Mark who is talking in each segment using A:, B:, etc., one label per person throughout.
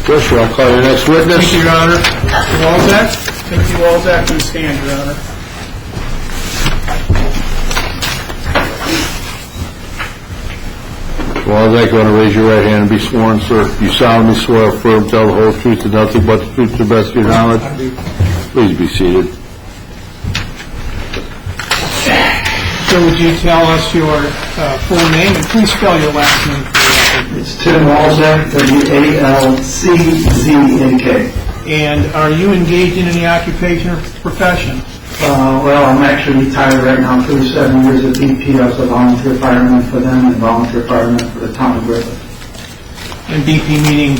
A: Yes, sir. I'll call your next witness.
B: Thank you, Your Honor. Mr. Walczak. Thank you, Walczak. Please stand, Your Honor.
A: Walczak, you want to raise your right hand and be sworn, sir? You solemnly swear affirm, tell the whole truth and nothing but the truth to the best of your knowledge?
B: I do.
A: Please be seated.
B: So would you tell us your full name, and please spell your last name for the record.
C: It's Tim Walczak, W-A-L-C-Z-A-K.
B: And are you engaged in any occupation or profession?
C: Well, I'm actually retired right now, 37 years at BP. I was a volunteer fireman for them and volunteer fireman for the town of Griffith.
B: And BP meaning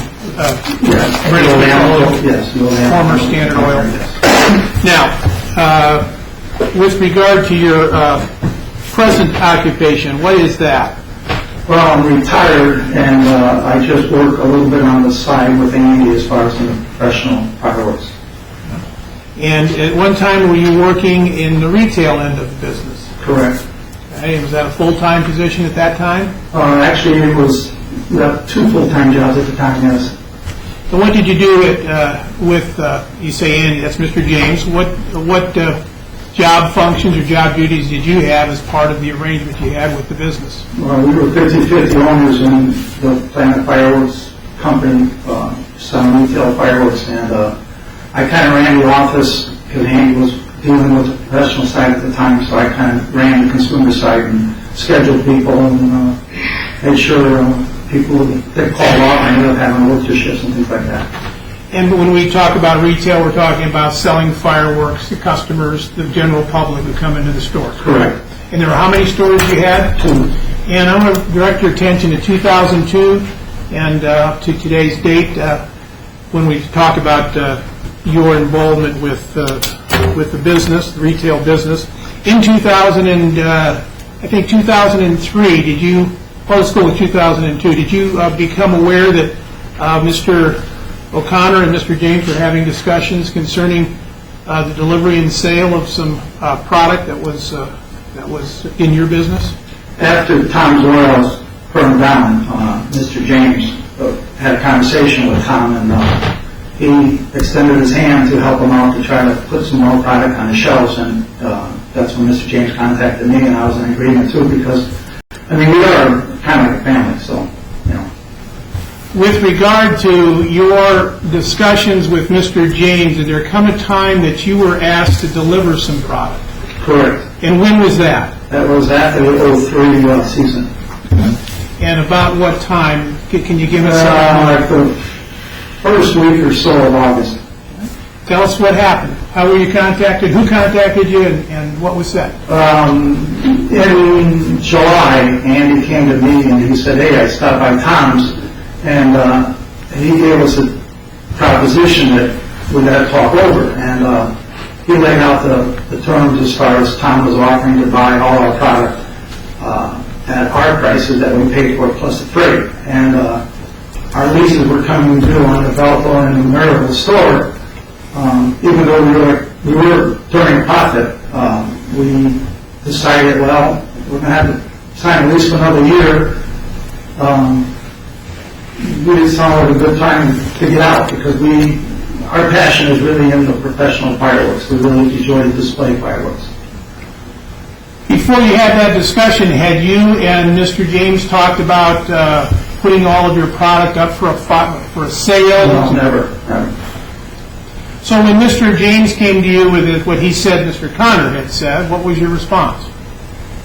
C: Yes,
B: former Standard Oil.
C: Yes.
B: Now, with regard to your present occupation, what is that?
C: Well, I'm retired, and I just work a little bit on the side with Andy as far as the professional fireworks.
B: And at one time, were you working in the retail end of the business?
C: Correct.
B: Okay. Was that a full-time position at that time?
C: Actually, it was 2 full-time jobs at the time, yes.
B: So what did you do with you say Andy, that's Mr. James, what job functions or job duties did you have as part of the arrangement you had with the business?
C: Well, we were 50-50 owners in the Planet Fireworks company, selling retail fireworks, and I kind of ran the office because Andy was dealing with the professional side at the time, so I kind of ran the consumer side and scheduled people and made sure people that called off and ended up having to work their shifts and things like that.
B: And when we talk about retail, we're talking about selling fireworks to customers, the general public who come into the store.
C: Correct.
B: And there were how many stores you had?
C: 2.
B: And I'm going to direct your attention to 2002 and up to today's date when we talk about your involvement with the business, the retail business. In 2003, did you, well, let's go with 2002, did you become aware that Mr. O'Connor and Mr. James were having discussions concerning the delivery and sale of some product that was in your business?
C: After Tom's Oil burned down, Mr. James had a conversation with Tom, and he extended his hand to help him out to try to put some more product on the shelves, and that's when Mr. James contacted me, and I was in agreement too, because, I mean, we are kind of like a family, so, you know.
B: With regard to your discussions with Mr. James, did there come a time that you were asked to deliver some product?
C: Correct.
B: And when was that?
C: That was after the 03 season.
B: And about what time? Can you give us
C: Like the first week or so of August.
B: Tell us what happened. How were you contacted? Who contacted you, and what was said?
C: In July, Andy came to me and he said, "Hey, I stopped by Tom's," and he gave us a proposition that we had to talk over, and he laid out the terms as far as Tom was offering to buy all our product at our prices that we paid for plus the freight, and our leases were coming due on the Valpo and the Maryville store. Even though we were turning a profit, we decided, well, we're going to have to sign a lease for another year. We just saw it a good time to get out, because our passion is really in the professional fireworks. We really enjoy the display fireworks.
B: Before you had that discussion, had you and Mr. James talked about putting all of your product up for a sale?
C: No, never.
B: So when Mr. James came to you with what he said Mr. Connor had said, what was your response?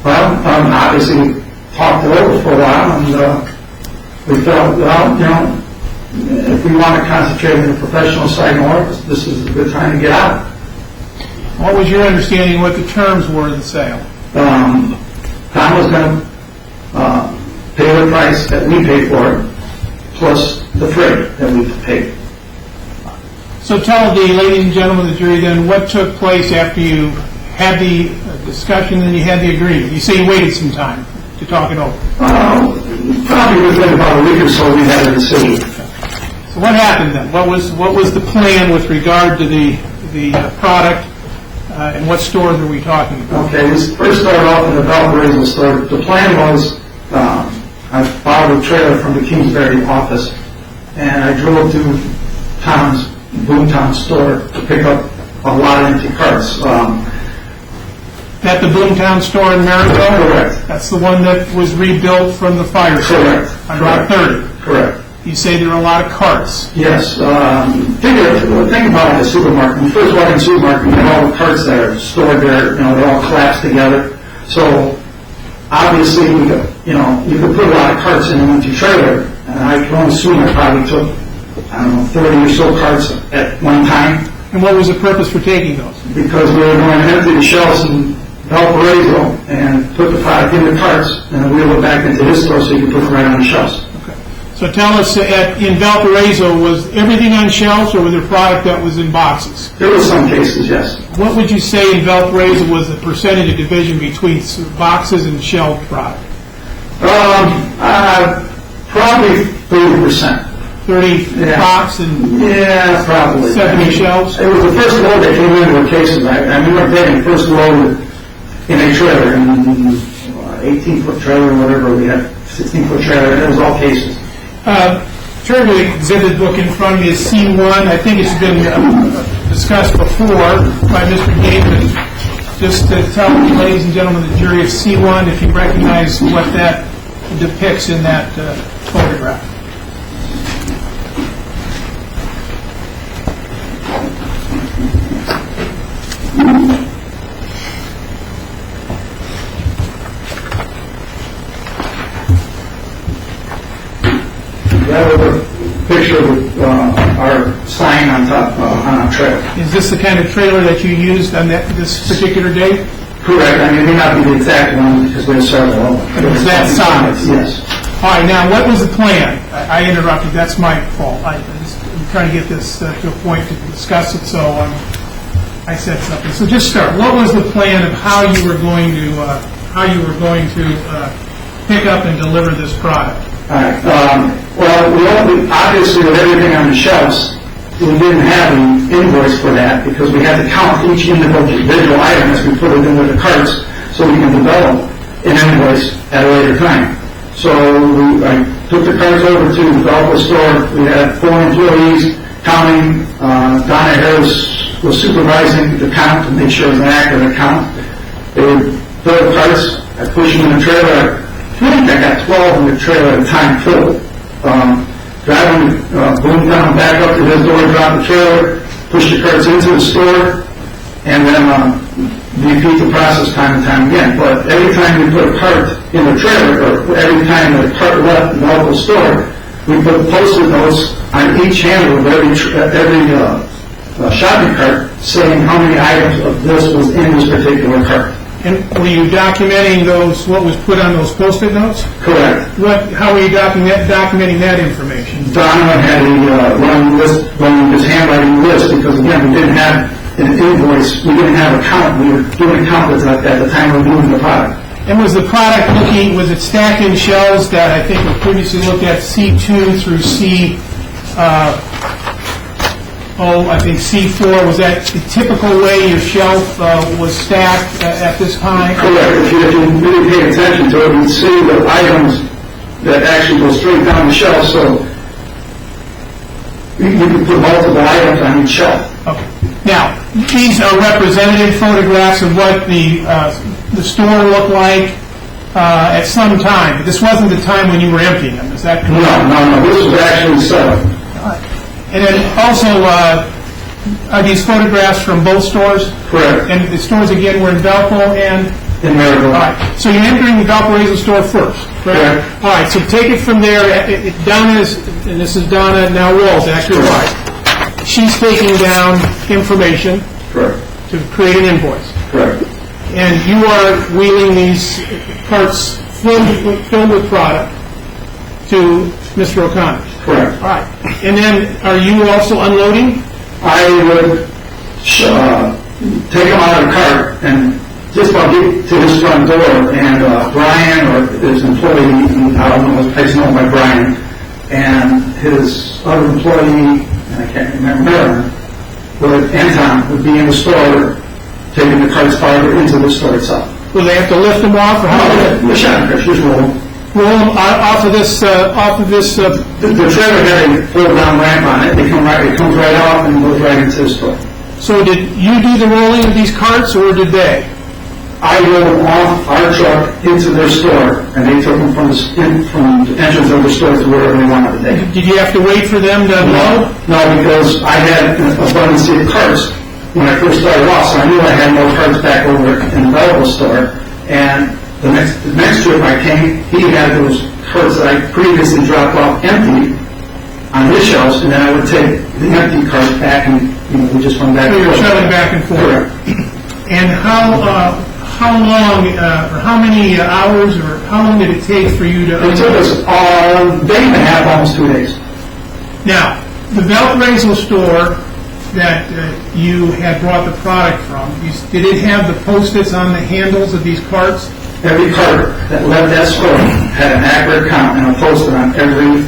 C: Well, obviously we talked it over for a while, and we felt, well, you know, if we want to concentrate on the professional side more, this is a good time to get out.
B: What was your understanding what the terms were of the sale?
C: Tom was going to pay the price that we paid for it, plus the freight that we paid.
B: So tell the ladies and gentlemen of the jury then what took place after you had the discussion and you had the agreement. You say you waited some time to talk it over.
C: Probably within about a week or so we had a decision.
B: So what happened then? What was the plan with regard to the product, and what stores are we talking about?
C: Okay, we first started off in the Valparaiso store. The plan was I borrowed a trailer from the Kingsbury office, and I drove to Boomtown store to pick up a lot of empty carts.
B: At the Boomtown store in Maryville?
C: Correct.
B: That's the one that was rebuilt from the fire station?
C: Correct.
B: On Route 30?
C: Correct.
B: You say there are a lot of carts?
C: Yes. Think about the supermarket. When you first walk in the supermarket, you have all the carts that are stored there, they're all collapsed together. So, obviously, you could put a lot of carts in an empty trailer, and I can only assume I probably took, 30 or so carts at one time.
B: And what was the purpose for taking those?
C: Because we were going to empty the shelves in Valparaiso and put the product in the carts, and then wheel it back into his store so you can put it right on the shelves.
B: Okay. So tell us, in Valparaiso, was everything on shelves, or was there product that was in boxes?
C: There were some cases, yes.
B: What would you say in Valparaiso was the percentage of division between boxes and shelved product?
C: Probably 30%.
B: 30 box and
C: yeah, probably
B: 70 shelves?
C: It was the first load that came into the cases. I remember taking the first load in a trailer, an 18-foot trailer or whatever we had, 16-foot trailer, and it was all cases.
B: Turn to the exhibit book in front of you, C1. I think it's been discussed before by Mr. Gateman. Just to tell the ladies and gentlemen of the jury of C1 if you recognize what that depicts in that photograph.
C: That was a picture of our sign on top on our trailer.
B: Is this the kind of trailer that you used on this particular day?
C: Correct. It may not be the exact one because there's several.
B: It was that size?
C: Yes.
B: All right, now what was the plan? I interrupted. That's my fault. I'm trying to get this to a point to discuss it, so I said something. So just start. What was the plan of how you were going to pick up and deliver this product?
C: All right. Obviously, with everything on the shelves, we didn't have an invoice for that because we had to count each individual item as we put it into the carts so we can develop an invoice at a later time. So I took the carts over to the Valpo store. We had 4 employees counting. Donna Harris was supervising the count to make sure it was an accurate count. They would fill the carts. I pushed them in the trailer. I think I got 12 in the trailer at a time filled. Drive them, boom down, back up to his door, drop the trailer, push the carts into the store, and then repeat the process time and time again. But every time we put a cart in the trailer, or every time the cart left the local store, we put Post-it notes on each handle of every shopping cart saying how many items of this was in this particular cart.
B: And were you documenting what was put on those Post-it notes?
C: Correct.
B: How were you documenting that information?
C: Donovan had a run his handwriting list because, again, we didn't have an invoice. We didn't have a count. We were doing counters at the time we were moving the product.
B: And was the product was it stacked in shelves that I think we previously looked at C2 through C4? Was that the typical way your shelf was stacked at this time?
C: Correct. If you really pay attention to it, you'd see the items that actually go straight down the shelf. So you can put multiple items on each shelf.
B: Okay. Now, these are representative photographs of what the store looked like at some time. But this wasn't the time when you were emptying them. Is that correct?
C: No. This was actually set up.
B: And then also, are these photographs from both stores?
C: Correct.
B: And the stores, again, were in Valpo and?
C: In Maryville.
B: All right. So you're entering the Valparaiso store first, correct?
C: Correct.
B: All right. So take it from there. And this is Donna, now Walczak, your wife. She's taking down information.
C: Correct.
B: To create an invoice.
C: Correct.
B: And you are wheeling these carts filled with product to Mr. O'Connor.
C: Correct.
B: All right. And then are you also unloading?
C: I would take him out of the cart and just about get to his front door, and Brian, or his employee, I don't know, it's known by Brian, and his other employee, I can't remember, Anton, would be in the store taking the carts farther into the store itself.
B: Will they have to lift them off? Or how?
C: The shopping carts, just roll them.
B: roll them off of this,
C: The trailer had a fold-down ramp on it. It comes right off and goes right into the store.
B: so did you do the rolling of these carts, or did they?
C: I rolled off our truck into their store, and they took them from the entrance of the store to wherever they wanted to take them.
B: Did you have to wait for them to unload?
C: No, because I had an abundance of carts when I first started off, so I knew I had no carts back over in the Belleville store. And the next trip I came, he had those carts that I previously dropped off empty on his shelves, and then I would take the empty carts back, and we just went back
B: So
C: and
B: you're
C: forth.
B: shuttling back and forth.
C: Correct.
B: And how long, or how many hours, or how long did it take for you to
C: It took
B: unload?
C: us a day and a half, almost 2 days.
B: Now, the Valparaiso store that you had brought the product from, did it have the Post-its on the handles of these carts?
C: Every cart that left that store had an accurate count and a post-it on every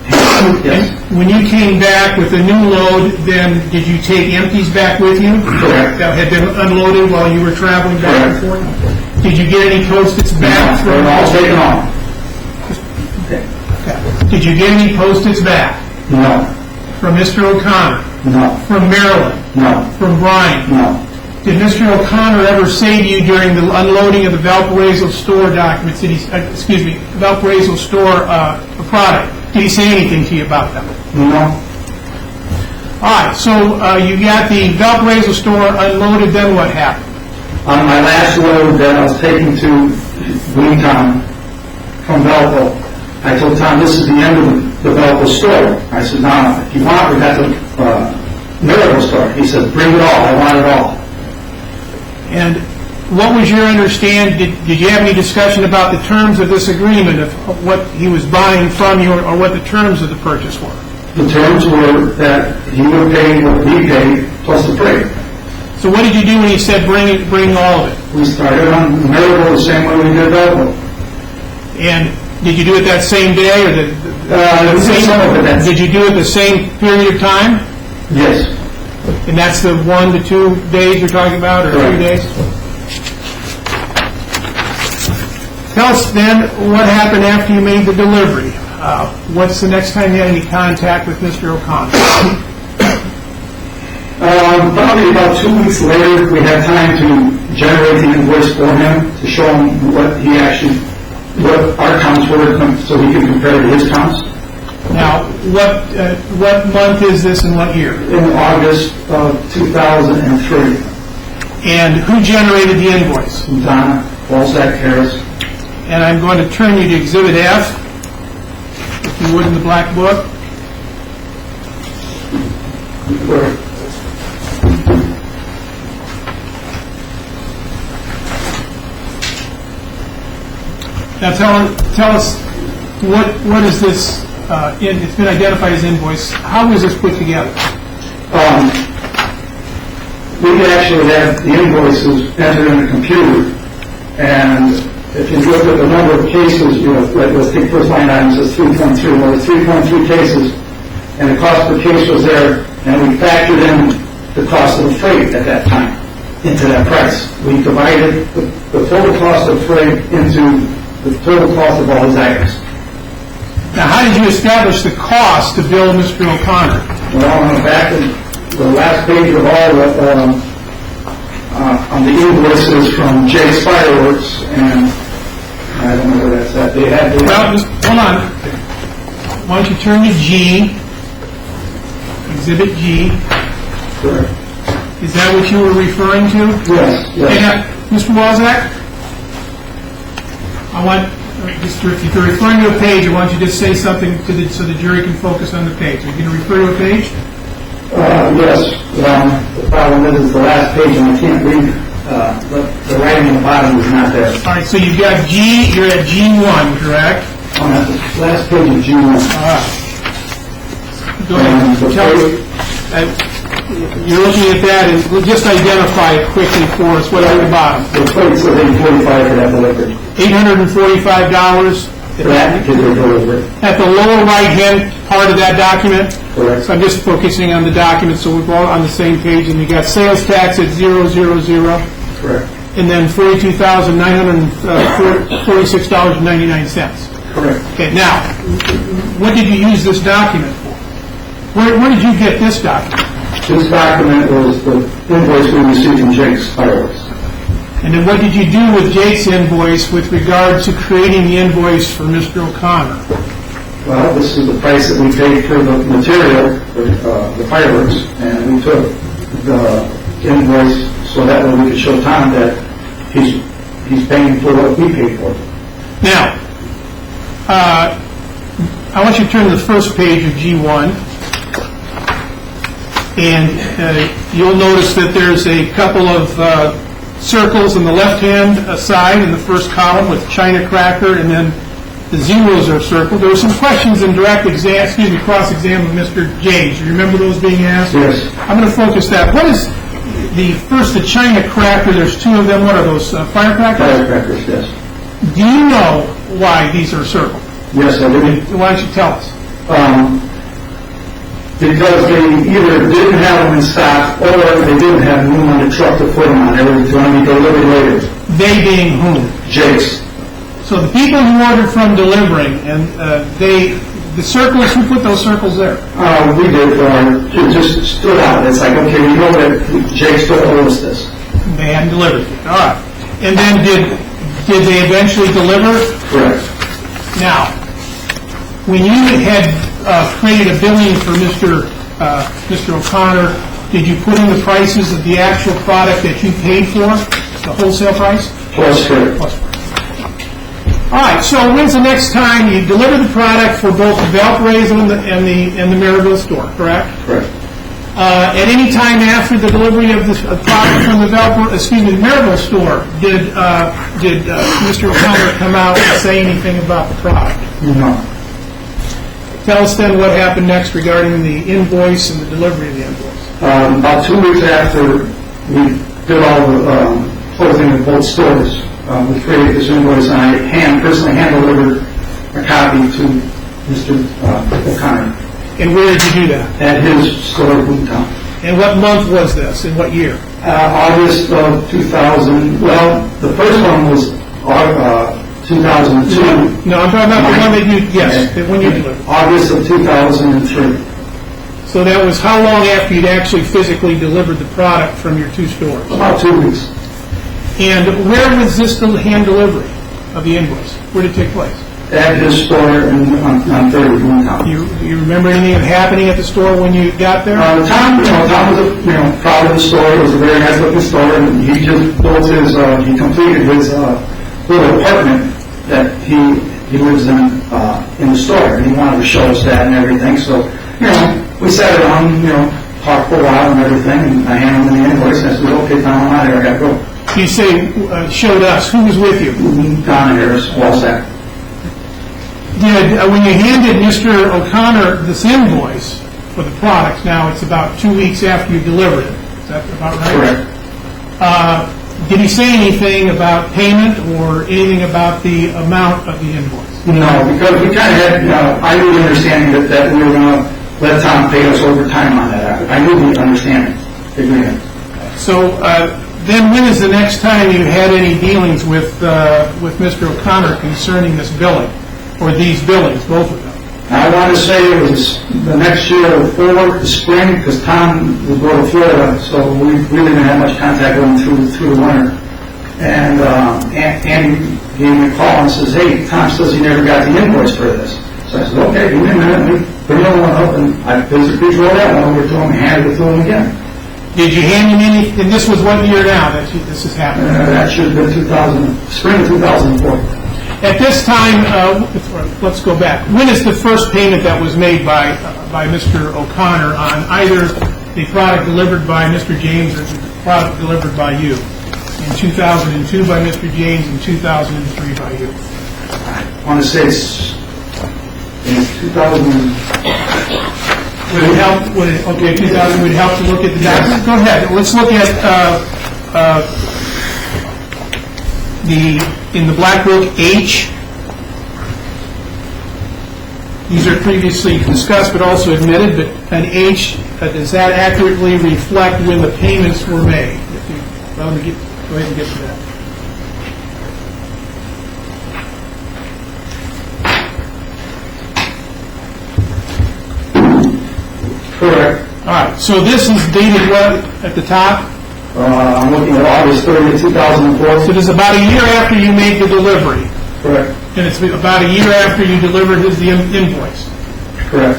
C: hand. Yes.
B: When you came back with a new load, then did you take empties back with you?
C: Correct.
B: That had been unloaded while you were traveling back and
C: Correct.
B: forth? Did you get any Post-its back?
C: They're all taken off. Okay.
B: Did you get any Post-its back?
C: No,
B: From Mr. O'Connor?
C: no,
B: From Marilyn?
C: no,
B: From Brian?
C: no.
B: Did Mr. O'Connor ever say to you during the unloading of the Valparaiso store documents, Valparaiso store product, did he say anything to you about them?
C: No.
B: All right, so you got the Valparaiso store unloaded, then what happened?
C: On my last load that I was taking to Greentown from Belleville, I told Tom, this is the end of the Belleville store. I said, no, if you want, we got the Maryville store. He said, bring it all, I want it all.
B: And what was your understanding? Did you have any discussion about the terms of this agreement, of what he was buying from you, or what the terms of the purchase were?
C: The terms were that he would pay what we paid plus the freight.
B: So what did you do when he said bring all of it?
C: We started on Maryville the same way we did Belleville.
B: And did you do it that same day, or
C: Some of it,
B: did you do it the same period of time?
C: yes.
B: And that's the 1 to 2 days you're talking about, or 3
C: Correct.
B: days? Tell us then what happened after you made the delivery. What's the next time you had any contact with Mr. O'Connor?
C: Probably about 2 weeks later, we had time to generate the invoice for him to show him what our counts were, so he could compare to his counts.
B: Now, what month is this and what year?
C: In August of 2003,
B: And who generated the invoice?
C: Donna Walczak Harris.
B: And I'm going to turn you to Exhibit F, if you would, in the black book. Now tell us, what is this, it's been identified as invoice, how was this put together?
C: We actually have the invoices entered in the computer, and if you look at the number of cases, let's take first line items as 3.3, well, there's 3.3 cases, and the cost per case was there, and we factored in the cost of the freight at that time into that price. We divided the total cost of freight into the total cost of all his items.
B: Now, how did you establish the cost to bill Mr. O'Connor?
C: Well, on the back of the last page of all on the invoices from Jay's Fireworks, and I don't know where that's at.
B: Well, just, hold on. Why don't you turn to G, Exhibit G.
C: Correct.
B: Is that what you were referring to?
C: Yes, yes.
B: And, Mr. Walczak, I want, if you're referring to a page, I want you to just say something so the jury can focus on the page. Are you going to refer to a page?
C: Yes. The problem is the last page, and I can't read. The writing on the bottom is not there.
B: All right, so you've got G, you're at G1, correct?
C: On the last page of June.
B: All right. Go ahead. Tell us, you're looking at that, and just identify it quickly for us. What's at the bottom?
C: The freight says $845 for that delivery.
B: $845
C: For that particular delivery.
B: at the lower right-hand part of that document.
C: Correct.
B: So I'm just focusing on the document, so we're all on the same page. And you got sales tax at 000,
C: Correct.
B: and then $42,946.99.
C: Correct. Correct.
B: Okay, now, what did you use this document for? Where did you get this document?
C: This document was the invoice we received from Jake's Fireworks.
B: And then what did you do with Jake's invoice with regard to creating the invoice for Mr. O'Connor?
C: Well, this is the price that we paid for the material, for the fireworks, and we took the invoice so that way we could show Tom that he's paying for what we paid for.
B: Now, I want you to turn to the first page of G1, and you'll notice that there's a couple of circles on the left-hand side in the first column with China cracker, and then the zeros are circled. There were some questions in cross-exam of Mr. James. You remember those being asked?
C: Yes.
B: I'm going to focus that. What is the China cracker? There's two of them. What are those, firecrackers?
C: Firecrackers, yes.
B: Do you know why these are circled?
C: Yes, I do.
B: Why don't you tell us?
C: Because they either didn't have them in stock or they didn't have room on the truck to put them on. They were going to be delivered later.
B: They being whom?
C: Jake's.
B: So the people who ordered from delivering, and the circles, who put those circles there?
C: We did. It just stood out. It's like, okay, we know that Jake's still owes this.
B: They hadn't delivered it. All right. And then did they eventually deliver?
C: Correct.
B: Now, when you had created a billing for Mr. O'Connor, did you put in the prices of the actual product that you paid for, the wholesale price?
C: Plus credit.
B: Plus price. All right, so when's the next time you deliver the product for both the Valparaiso and the Maryville store, correct?
C: Correct.
B: At any time after the delivery of the product from the Maryville store, did Mr. O'Connor come out and say anything about the product?
C: No.
B: Tell us then what happened next regarding the invoice and the delivery of the invoice.
C: About 2 weeks after we did all the closing of both stores, we created this invoice, and I personally hand-delivered a copy to Mr. O'Connor.
B: And where did you do that?
C: At his store in Boontown.
B: And what month was this? In what year?
C: August of 2000. Well, the first one was 2002.
B: No, I'm talking about the one that you, yes, when you delivered.
C: August of 2003.
B: So that was how long after you'd actually physically delivered the product from your two stores?
C: About 2 weeks.
B: And where was this hand delivery of the invoice? Where did it take place?
C: At his store on 3rd of Boontown.
B: You remember anything happening at the store when you got there?
C: Tom was proud of the store. It was a very nice looking store, and he just built he completed his little apartment that he lives in the store, and he wanted to show us that and everything. So, we sat around, talked for a while and everything, and I handed him the invoice, and I said, okay, Tom, I'm out of here, I gotta go.
B: You say, showed us. Who was with you?
C: Donna Harris, Walczak.
B: When you handed Mr. O'Connor this invoice for the products, now it's about 2 weeks after you delivered it. Is that about right?
C: Correct.
B: Did he say anything about payment or anything about the amount of the invoice?
C: No, because we kind of had, I knew the understanding that we were going to let Tom pay us overtime on that. I knew the understanding, the agreement.
B: So then when is the next time you had any dealings with Mr. O'Connor concerning this billing, or these billings, both of them?
C: I want to say it was the next year before the spring, because Tom was going to Florida, so we really didn't have much contact going through the winter. And Andy gave me a call and says, hey, Tom says he never got the invoice for this. So I said, okay, give me a minute. We put another one up, and I physically drove that one over to him and handed it to him again.
B: Did you hand him any, and this was what year now that this has happened?
C: That should have been spring of 2004.
B: At this time, let's go back. When is the first payment that was made by Mr. O'Connor on either the product delivered by Mr. James or the product delivered by you? In 2002 by Mr. James, and 2003 by you.
C: I want to say it's in 2000.
B: Would it help? 2000 would help to look at the documents. Go ahead. Let's look at in the Black Book H. These are previously discussed but also admitted. But an H, does that accurately reflect when the payments were made? Go ahead and get to that. So this is dated what at the top?
C: I'm looking at August 30th, 2004.
B: So it is about a year after you made the delivery,
C: Correct.
B: and it's about a year after you delivered the invoice.
C: Correct.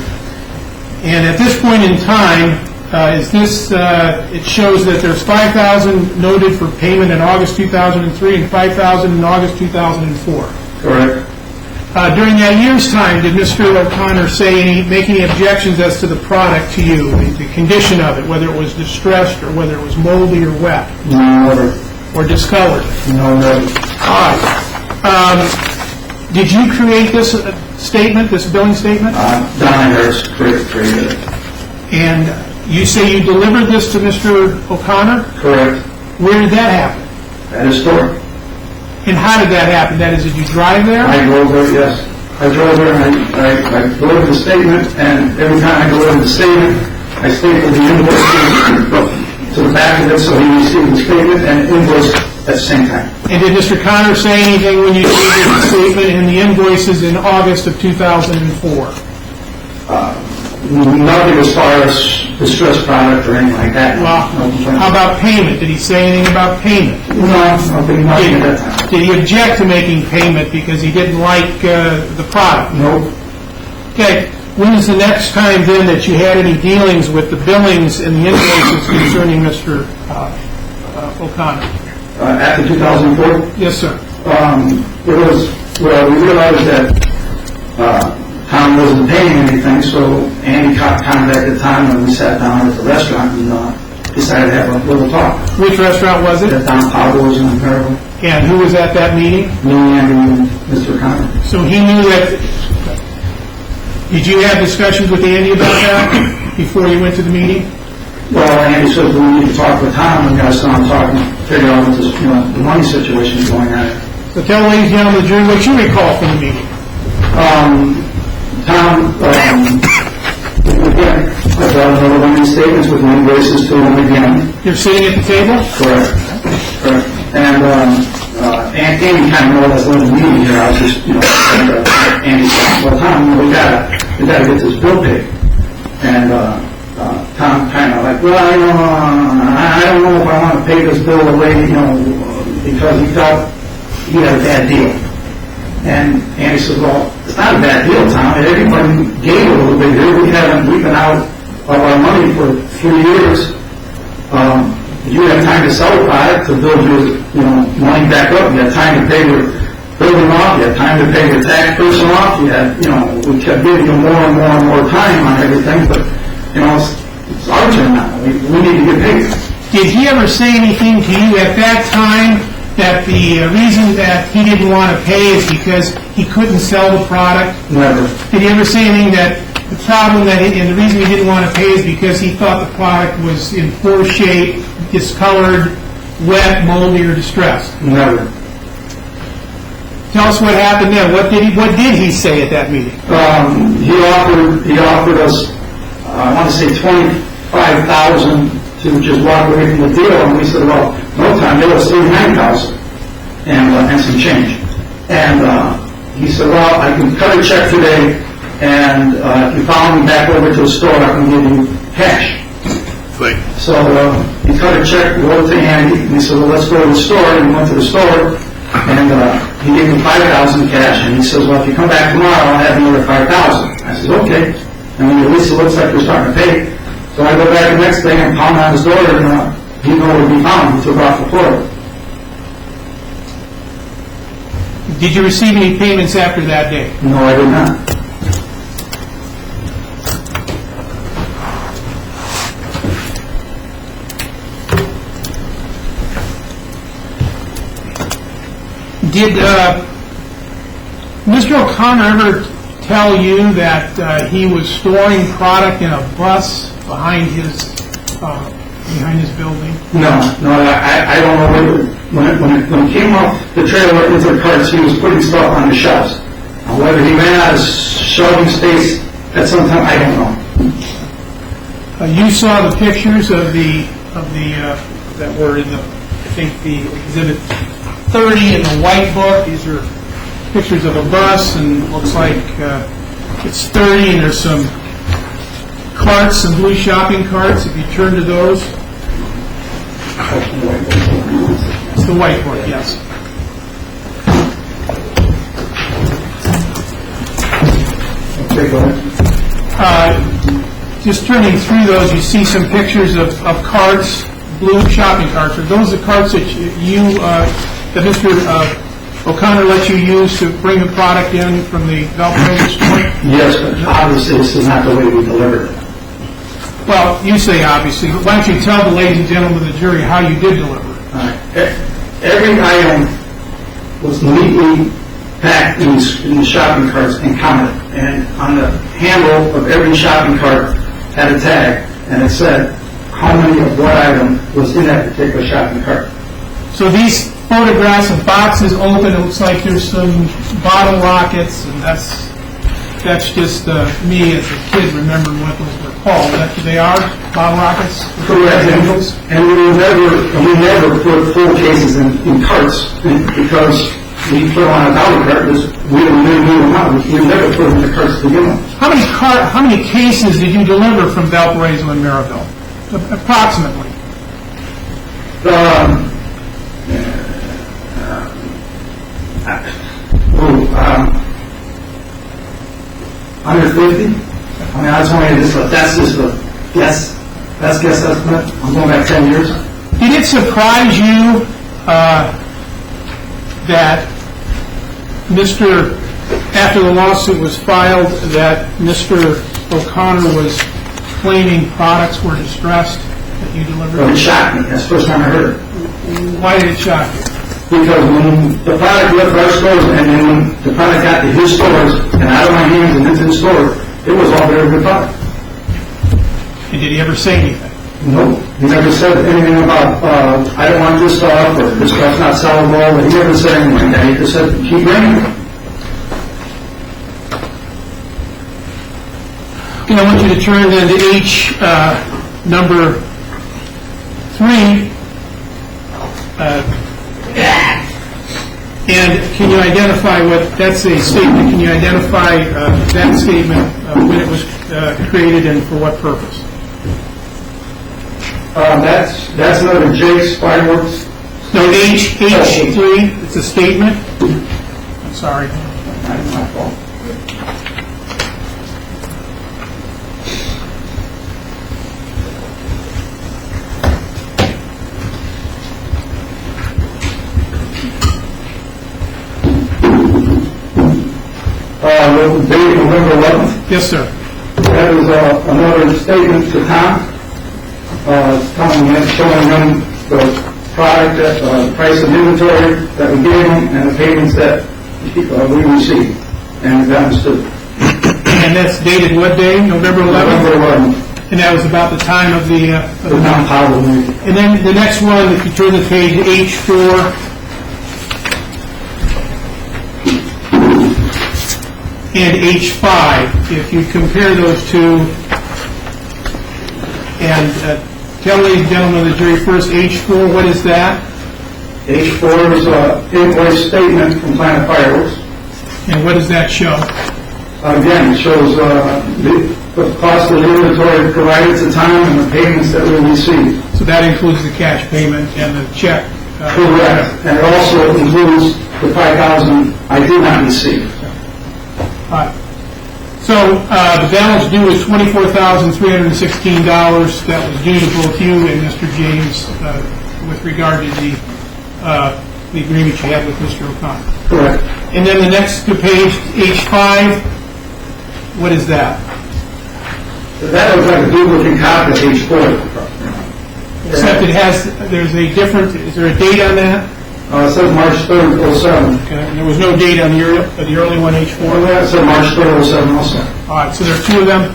B: And at this point in time, it shows that there's $5,000 noted for payment in August 2003 and $5,000 in August 2004.
C: Correct.
B: During that year's time, did Mr. O'Connor make any objections as to the product to you, the condition of it, whether it was distressed or whether it was moldy or wet?
C: No, never.
B: Or discolored?
C: No, never.
B: All right. Did you create this statement, this billing statement?
C: Don Harris created it.
B: And you say you delivered this to Mr. O'Connor?
C: Correct.
B: Where did that happen?
C: At his store.
B: And how did that happen? That is, did you drive there?
C: I drove there, yes. I drove there and I delivered the statement, and every time I delivered the statement, I stapled the invoice to the back of it so he received the statement and invoice at the same time.
B: And did Mr. Connor say anything when you delivered the statement and the invoices in August of 2004?
C: Nothing as far as distressed product or anything like that.
B: Well, how about payment? Did he say anything about payment?
C: No, nothing at that time.
B: Did he object to making payment because he didn't like the product?
C: Nope.
B: Okay. When is the next time then that you had any dealings with the billings and the invoices concerning Mr. O'Connor?
C: After 2004?
B: Yes, sir.
C: We realized that Tom wasn't paying anything, so Andy contacted Tom when we sat down at the restaurant and decided to have a little talk.
B: Which restaurant was it?
C: At Don Pablo's in Maryville.
B: And who was at that meeting?
C: Me, Andy, and Mr. Connor.
B: So he knew that. Did you have discussions with Andy about that before you went to the meeting?
C: Well, Andy said we need to talk with Tom, and got someone talking, figure out what this, the money situation is going on.
B: So tell ladies and gentlemen of the jury what you recall from the meeting.
C: Tom, again, I brought another one of these statements with my invoices to him again.
B: You're sitting at the table?
C: Correct. And Andy kind of more or less led the meeting here. I was just, Andy said, well, Tom, we gotta get this bill paid. And Tom kind of like, well, I don't know if I want to pay this bill away, because he felt he had a bad deal. And Andy says, well, it's not a bad deal, Tom. Everybody gave a little bit here. We've been out of our money for 3 years. You have time to sell the product, to build your, money back up. You have time to pay your building off. You have time to pay your tax person off. You had, we kept giving you more and more and more time on everything. But, it's our turn now. We need to get paid.
B: Did he ever say anything to you at that time that the reason that he didn't want to pay is because he couldn't sell the product?
C: Never.
B: Did he ever say anything that the problem and the reason he didn't want to pay is because he thought the product was in poor shape, discolored, wet, moldy, or distressed?
C: Never.
B: Tell us what happened then. What did he say at that meeting?
C: He offered us, I want to say $25,000 to just walk away from the deal, and we said, well, no time, it was $39,000 and some change. And he said, well, I can cut a check today, and if you follow me back over to the store, I can give you cash.
A: Right.
C: So he cut a check, wrote it to Andy, and he said, well, let's go to the store. And we went to the store, and he gave me $5,000 cash, and he says, well, if you come back tomorrow, I'll have another $5,000. I said, okay. And at least it looks like we're starting to pay. So I go back the next day and pound on his door, and he knew where to be found. He took off the floor.
B: Did you receive any payments after that day?
C: No, I did not.
B: Did Mr. O'Connor ever tell you that he was storing product in a bus behind his building?
C: No, I don't know when it came off the trailer into the carts, he was putting stuff on the shelves. Whether he ran out of shelving space at some time, I don't know.
B: You saw the pictures of the that were in the exhibit 30 in the white book. These are pictures of a bus, and it looks like it's 30, and there's some carts, some blue shopping carts, if you turn to those. It's the whiteboard, yes.
C: Okay, go ahead.
B: Just turning through those, you see some pictures of carts, blue shopping carts. Are those the carts that that Mr. O'Connor let you use to bring the product in from the Valparaiso store?
C: Yes, but obviously this is not the way we delivered it.
B: Well, you say obviously, but why don't you tell the ladies and gentlemen of the jury how you did deliver it?
C: Every item was neatly packed in the shopping carts and counted. And on the handle of every shopping cart had a tag, and it said how many of what item was in that particular shopping cart.
B: So these photographs of boxes open, it looks like there's some bottle rockets, and that's just me as a kid remembering what those were called. They are bottle rockets?
C: Correct. And we never put full cases in carts because we put on a dollar cart because we don't need them out. We never put them in the carts to begin with.
B: How many cases did you deliver from Valparaiso and Maryville? Approximately.
C: Under 50? I mean, that's just a guess. That's guess estimate. I'm going back 10 years.
B: Did it surprise you that after the lawsuit was filed, that Mr. O'Connor was claiming products were distressed that you delivered?
C: Well, it shocked me. That's the first time I heard it.
B: Why did it shock you?
C: Because when the product left our stores and then when the product got to his stores and out of my hands and into the store, it was all very good product.
B: And did he ever say anything?
C: No. He never said anything about, I don't want this stuff or this stuff's not sellable. He never said anything like that. He just said, keep bringing it.
B: Okay, I want you to turn then to H number 3. And can you identify that's a statement, can you identify that statement, when it was created and for what purpose?
C: That's another Jake's fireworks.
B: No, H3, it's a statement. I'm sorry.
C: That's my fault. The date November 11th.
B: Yes, sir.
C: That is another statement to Tom. Showing them the product, the price of inventory that we gave them, and the payments that we received. And that was the...
B: And that's dated what day? November 11th?
C: November 11th.
B: And that was about the time of the...
C: The non-powder meeting.
B: And then the next one, if you turn the page, H4... and H5, if you compare those two, and tell ladies and gentlemen of the jury first, H4, what is that?
C: H4 is an invoice statement from Planet Fireworks.
B: And what does that show?
C: Again, it shows the cost of the inventory provided at the time and the payments that we received.
B: So that includes the cash payment and the check.
C: Correct. And it also includes the $5,000 I did not receive.
B: So the balance due is $24,316 that was due to both you and Mr. James with regard to the agreement you had with Mr. O'Connor.
C: Correct.
B: And then the next page, H5, what is that?
C: That was like a duplicate copy of H4.
B: Except there's a different, is there a date on that?
C: It says March 3rd, 07.
B: Okay, and there was no date on the early one, H4?
C: It said March 3rd, 07 also.
B: All right, so there are two of them.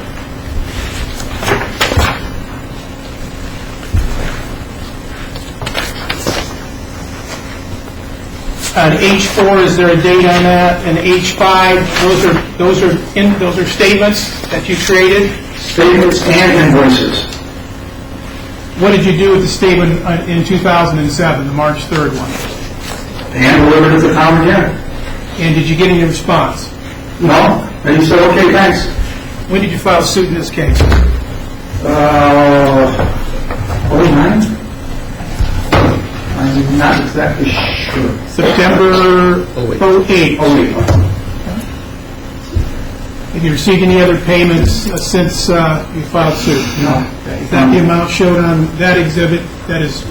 B: On H4, is there a date on that? And H5, those are statements that you created?
C: Statements and invoices.
B: What did you do with the statement in 2007, the March 3rd one?
C: And delivered it to Tom again.
B: And did you get any response?
C: No. And he said, okay, thanks.
B: When did you file suit in this case?
C: 09? I'm not exactly sure.
B: September 08.
C: 08.
B: Have you received any other payments since you filed suit?
C: No.
B: Is that the amount showed on that exhibit? That is,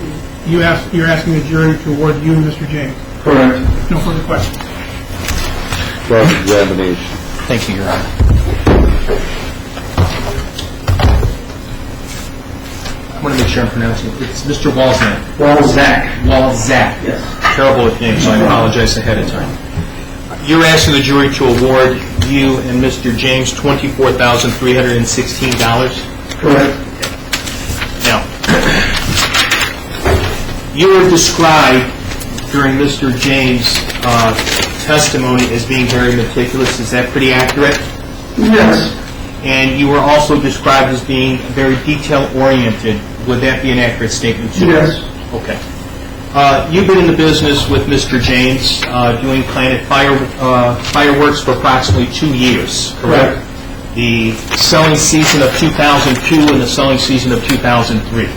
B: you're asking the jury to award you and Mr. James?
C: Correct.
B: No further questions.
A: Cross-examination.
D: Thank you, Your Honor. I want to make sure I'm pronouncing it. It's Mr. Walczak.
C: Walczak.
D: Walczak.
C: Yes.
D: Terrible with names, so I apologize ahead of time. You're asking the jury to award you and Mr. James $24,316?
C: Correct.
D: Now, you were described during Mr. James' testimony as being very meticulous. Is that pretty accurate?
C: Yes.
D: And you were also described as being very detail-oriented. Would that be an accurate statement, too?
C: Yes.
D: Okay. You've been in the business with Mr. James doing Planet Fireworks for approximately 2 years, correct? The selling season of 2002 and the selling season of 2003.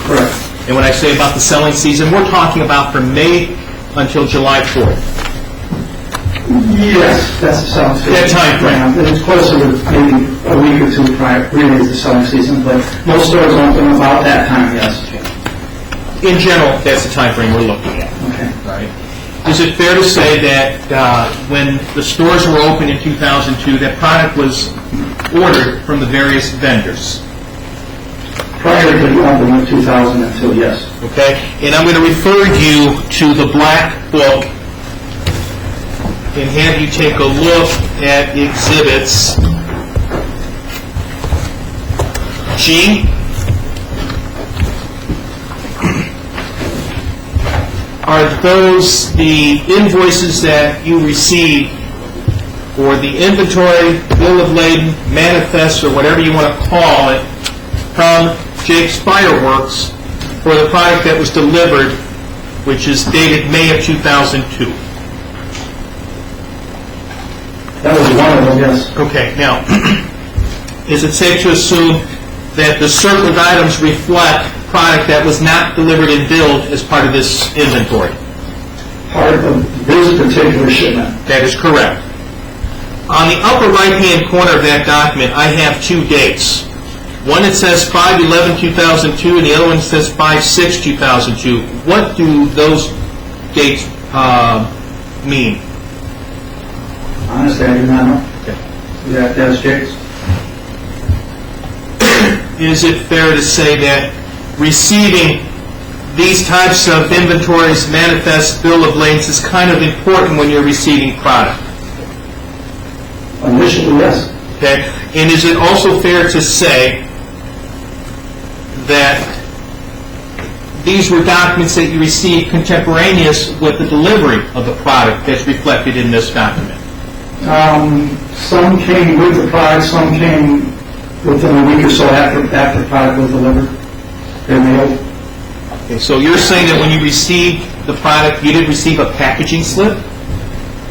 C: Correct.
D: And when I say about the selling season, we're talking about from May until July 4th.
C: Yes, that's the selling season.
D: That time frame.
C: It's closer to maybe a week or two prior, really, to the selling season, but most stores open about that time, yes.
D: In general, that's the time frame we're looking at.
C: Okay.
D: Right? Is it fair to say that when the stores were open in 2002, that product was ordered from the various vendors?
C: Prior to the opening of 2002, yes.
D: Okay? And I'm going to refer you to the black book and have you take a look at exhibits G, are those the invoices that you received or the inventory, bill of lading, manifest, or whatever you want to call it, from Jake's Fireworks for the product that was delivered, which is dated May of 2002?
C: That was one of them, yes.
D: Okay, now, is it safe to assume that the circled items reflect product that was not delivered and billed as part of this inventory?
C: Part of this particular shipment.
D: That is correct. On the upper right-hand corner of that document, I have 2 dates. One that says 5/11/2002, and the other one says 5/6/2002. What do those dates mean?
C: Honestly, I do not know.
D: Okay.
C: You have to ask Jake's.
D: Is it fair to say that receiving these types of inventories, manifest, bill of ladings is kind of important when you're receiving product?
C: Initially, yes.
D: Okay? And is it also fair to say that these were documents that you received contemporaneous with the delivery of the product that's reflected in this document?
C: Some came with the product, some came within a week or so after the product was delivered. They're mailed.
D: Okay, so you're saying that when you received the product, you didn't receive a packaging slip?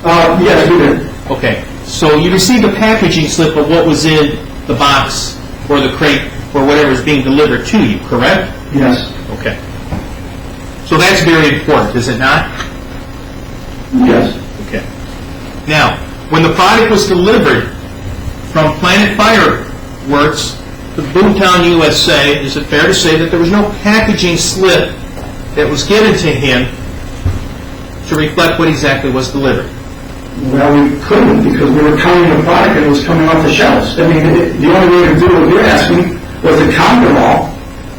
C: Yes, we did.
D: Okay, so you received a packaging slip of what was in the box or the crate or whatever is being delivered to you, correct?
C: Yes.
D: Okay. So that's very important, is it not?
C: Yes.
D: Okay. Now, when the product was delivered from Planet Fireworks to Boomtown, USA, is it fair to say that there was no packaging slip that was given to him to reflect what exactly was delivered?
C: Well, we couldn't because we were counting the product and it was coming off the shelves. I mean, the only way to do what you're asking was to count them all,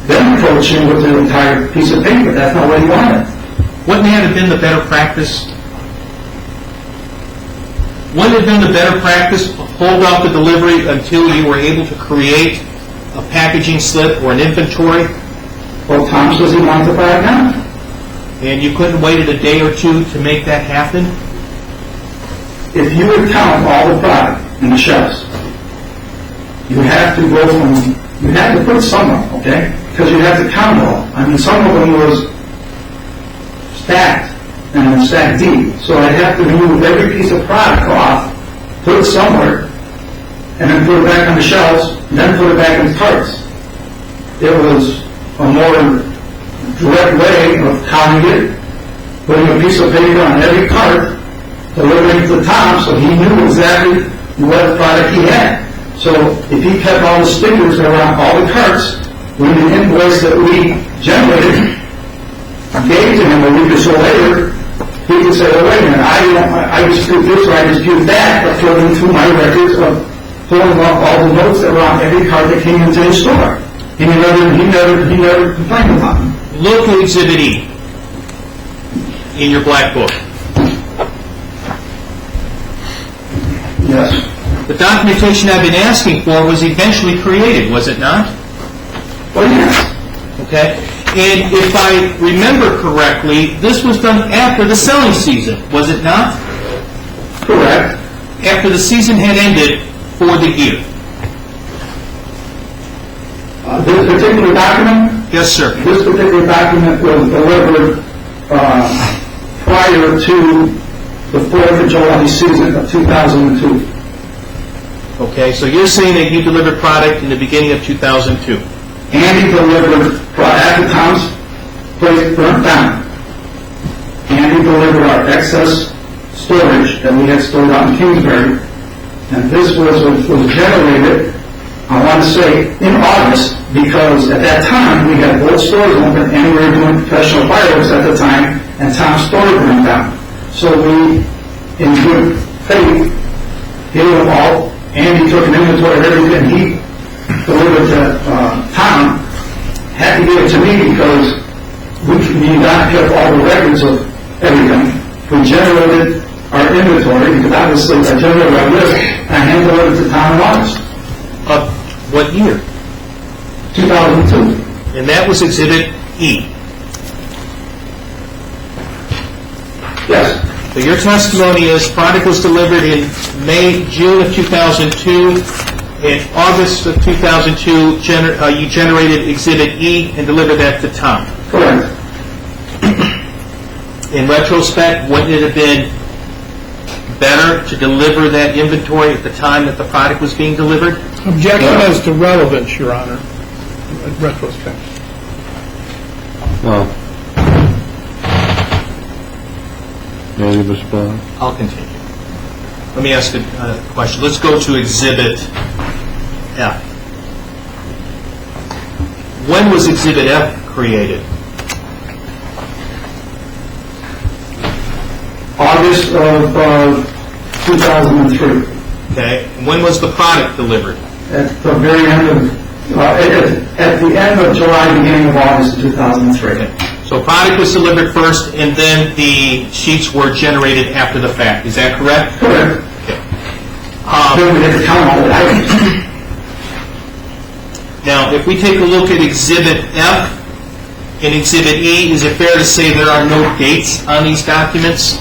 C: then approach him with the entire piece of paper. That's not what he wanted.
D: Wouldn't that have been the better practice? Wouldn't it have been the better practice to hold off the delivery until you were able to create a packaging slip or an inventory?
C: Well, Tom says he wants the product now.
D: And you couldn't wait a day or two to make that happen?
C: If you would count all the product in the shelves, you have to go from, you have to put some up, okay? Because you have to count it all. I mean, some of them was stacked and stacked deep. So I have to remove every piece of product off, put it somewhere, and then put it back on the shelves, and then put it back in the carts. it was a more direct way of counting it, putting a piece of paper on every cart, delivering it to Tom, so he knew exactly what product he had. So if he kept all the stickers that were on all the carts, when the invoice that we generated gave to him a week or so later, he could say, oh, wait a minute, I dispute this or I dispute that, according to my records of pulling off all the notes that were on every cart that came into his store. He never complained about them.
D: Look at Exhibit E in your black book.
C: Yes.
D: The documentation I've been asking for was eventually created, was it not?
C: Well, yes.
D: Okay? And if I remember correctly, this was done after the selling season, was it not?
C: Correct.
D: After the season had ended for the year.
C: This particular document?
D: Yes, sir.
C: This particular document was delivered prior to the 4th of July season of 2002.
D: Okay, so you're saying that you delivered product in the beginning of 2002.
C: And he delivered after Tom's place burnt down. And he delivered our excess storage that we had stored out in Kingsbury. And this was generated, I want to say, in August, because at that time we had both stores open and we were doing professional fireworks at the time, and Tom's store burned down. So we, in good faith, gave them all, and he took an inventory of everything he delivered to Tom, had to give it to me because we not kept all the records of everything. We generated our inventory, because obviously I generated our list, and I handed it to Tom in August.
D: Of what year?
C: 2002.
D: And that was Exhibit E.
C: Yes.
D: So your testimony is product was delivered in June of 2002. In August of 2002, you generated Exhibit E and delivered that to Tom.
C: Correct.
D: In retrospect, wouldn't it have been better to deliver that inventory at the time that the product was being delivered?
B: Objection as to relevance, Your Honor, in retrospect.
A: No. May I respond?
D: I'll continue. Let me ask a question. Let's go to Exhibit F. When was Exhibit F created?
C: August of 2003.
D: Okay. And when was the product delivered?
C: At the very end of, at the end of July, beginning of August of 2003.
D: Okay. So product was delivered first, and then the sheets were generated after the fact. Is that correct?
C: Correct.
D: Okay.
C: Then we had to count all the items.
D: Now, if we take a look at Exhibit F and Exhibit E, is it fair to say there are no dates on these documents?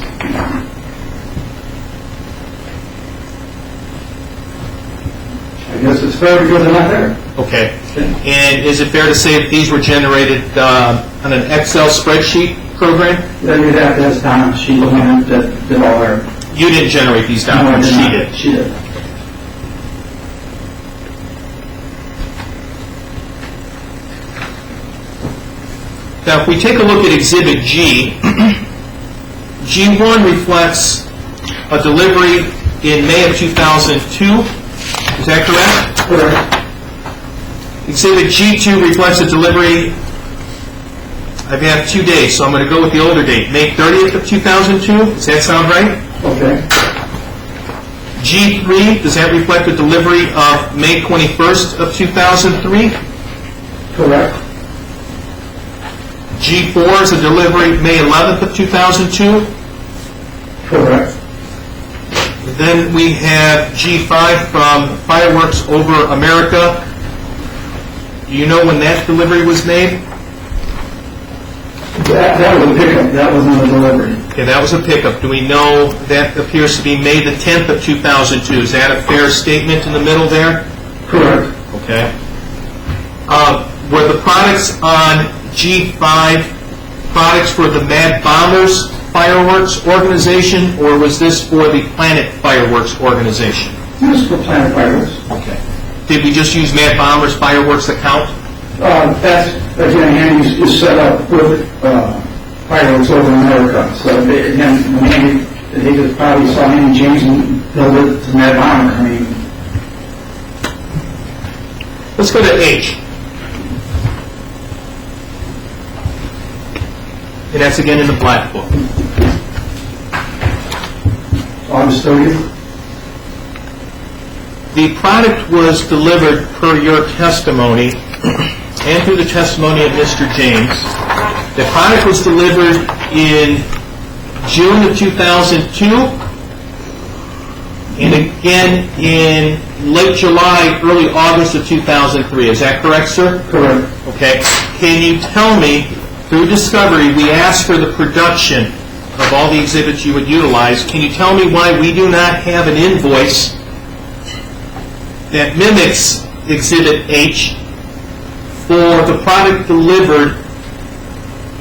C: I guess it's fair because they're not there.
D: Okay. And is it fair to say that these were generated on an Excel spreadsheet program?
C: Then you'd have to ask Donna. She the one that did all her.
D: You didn't generate these documents,
C: No, I
D: she
C: did not.
D: did.
C: She did.
D: Now, if we take a look at Exhibit G, G1 reflects a delivery in May of 2002. Is that correct?
C: Correct.
D: Exhibit G2 reflects a delivery. I've had 2 days, so I'm going to go with the older date, May 30th of 2002. Does that sound right?
C: Okay.
D: G3, does that reflect a delivery of May 21st of 2003?
C: Correct.
D: G4 is a delivery May 11th of 2002.
C: Correct.
D: Then we have G5 from Fireworks Over America. Do you know when that delivery was made?
C: That was a pickup. That wasn't a delivery.
D: Okay, that was a pickup. Do we know that appears to be May the 10th of 2002? Is that a fair statement in the middle there?
C: Correct.
D: Okay. Were the products on G5 products for the Mad Bombers Fireworks Organization, or was this for the Planet Fireworks Organization?
C: This is for Planet Fireworks.
D: Okay. Did we just use Mad Bombers Fireworks account?
C: That's, again, Andy is set up with fireworks over America. So, again, when Andy, they just probably saw Andy James and build it to Mad Honor. I mean,
D: Let's go to H. And that's again in the black book.
C: August 30th.
D: The product was delivered per your testimony and through the testimony of Mr. James. The product was delivered in June of 2002 and again in late July, early August of 2003. Is that correct, sir?
C: Correct.
D: Okay. Can you tell me, through discovery, we asked for the production of all the exhibits you would utilize. Can you tell me why we do not have an invoice that mimics Exhibit H for the product delivered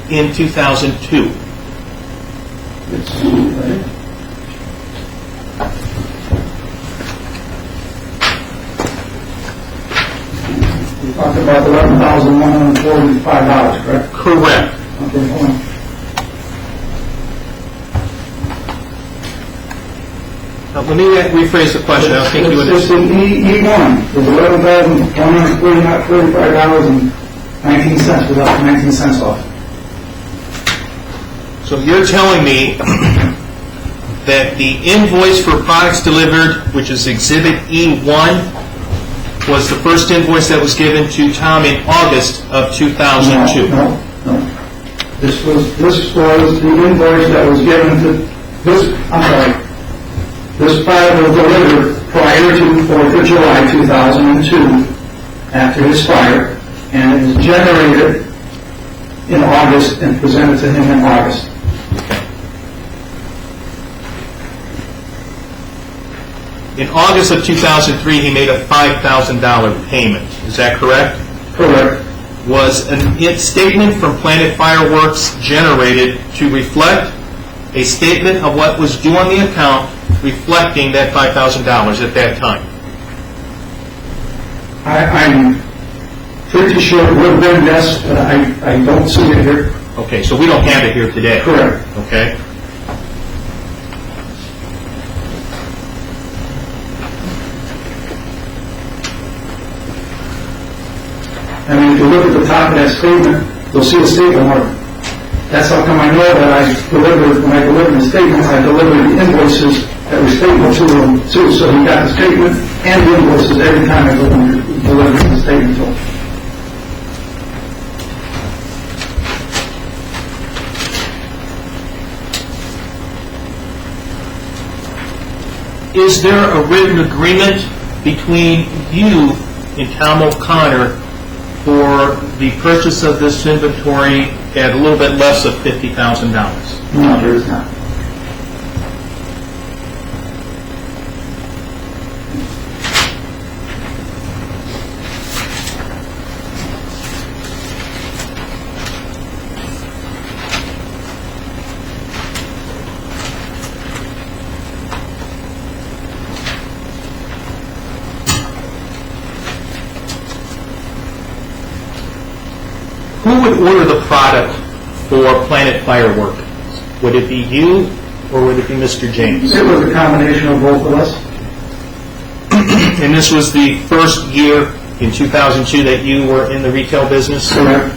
D: in 2002?
C: We talked about $11,145, correct?
D: Correct.
C: Okay, hold on.
D: Now, let me rephrase the question. I don't think you
C: It's
D: understand.
C: an E1. It's $11,145.19 without 19 cents off.
D: So you're telling me that the invoice for products delivered, which is Exhibit E1, was the first invoice that was given to Tom in August of 2002?
C: No. This was the invoice that was given to this, I'm sorry. This product was delivered prior to 4th of July 2002, after his fire, and it was generated in August and presented to him in August.
D: In August of 2003, he made a $5,000 payment. Is that correct?
C: Correct.
D: Was a statement from Planet Fireworks generated to reflect a statement of what was due on the account, reflecting that $5,000 at that time?
C: I'm pretty sure it would have been yes, but I don't see it here.
D: Okay, so we don't have it here today.
C: Correct.
D: Okay.
C: I mean, if you look at the top of that statement, you'll see a statement mark. That's how come I know that when I delivered the statements, I delivered the invoices that were statement to him too. So he got the statement and the invoices every time I delivered the statement to him.
D: Is there a written agreement between you and Tom O'Connor for the purchase of this inventory at a little bit less of $50,000?
C: No, there is not.
D: Who would order the product for Planet Fireworks? Would it be you or would it be Mr. James?
C: It was a combination of both of us.
D: And this was the first year in 2002 that you were in the retail business?
C: Correct.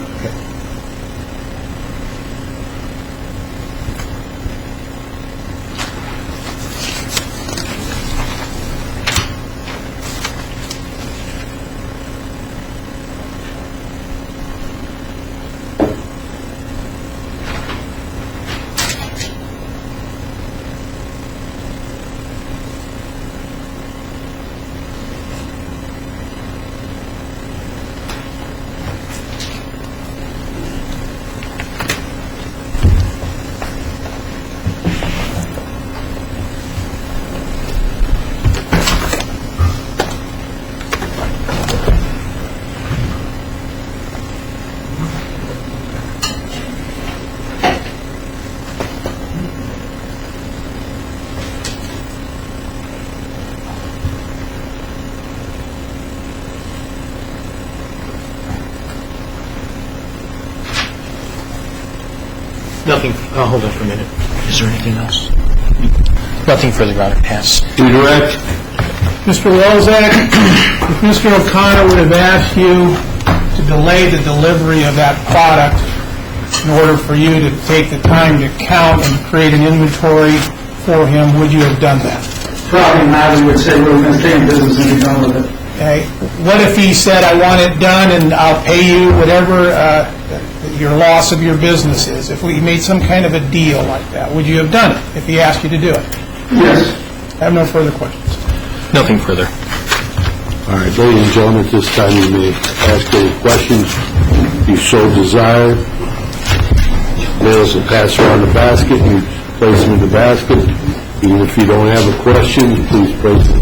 D: nothing, hold on for a minute. Is there anything else? Nothing further, Your Honor. Pass.
A: Redirect.
B: Mr. Walczak, if Mr. O'Connor would have asked you to delay the delivery of that product in order for you to take the time to count and create an inventory for him, would you have done that?
C: Probably not. We would say we're going to stay in business and be done with it.
B: Okay. What if he said, I want it done and I'll pay you whatever your loss of your business is? If we made some kind of a deal like that, would you have done it if he asked you to do it?
C: Yes.
B: I have no further questions.
D: Nothing further.
A: All right, ladies and gentlemen, at this time you may ask any questions you so desire. Ladies will pass around the basket, you place them in the basket. Even if you don't have a question, please place it